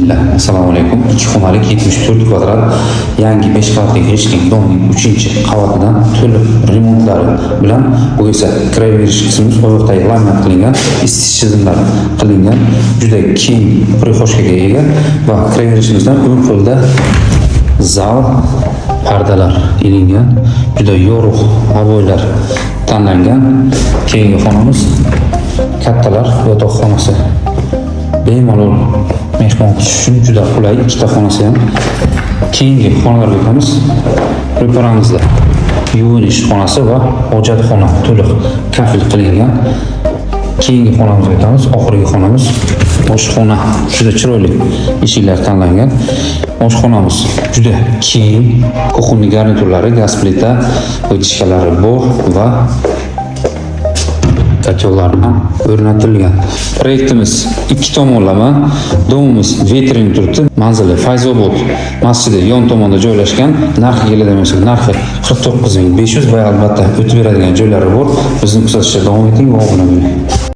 Bismillah. Assalomu alaykum. 2 xonalik 74 kvadrat yangi 5 qavatli eshikli domning 3-qavatidan to'liq remontlari bilan bu esa kiraverish qismimiz oyoqdagi laminat qilingan, isitish chizimlari qilingan, juda keng prixoshkaga ega va kiraverishimizdan o'ng qo'lda zal pardalar ilingan, juda yorug' ob'oylar tanlangan. Keyingi xonamiz kattalar yotoqxonasi. Bemalol mehmon kutish uchun juda qulay, ikkita xonasi ham. Keyingi xonalarga o'tamiz. Ro'paramizda yuvinish xonasi va hojatxona to'liq kafil qilingan. Keyingi xonamizga o'tamiz. Oxirgi xonamiz oshxona. Juda chiroyli eshiklar tanlangan. Oshxonamiz juda keng, kuxonniy garniturlari, gaz plita, o'tishkalari bor va kotellarni o'rnatilgan. Proyektimiz 2 tomonlama, domimiz vetrin turibdi. Manzili Fayzobod masjidi yon tomonda joylashgan. Narxi keladigan narxi 49500 va albatta o'tib beradigan joylari bor. Bizni kuzatishda davom eting va obuna bo'ling.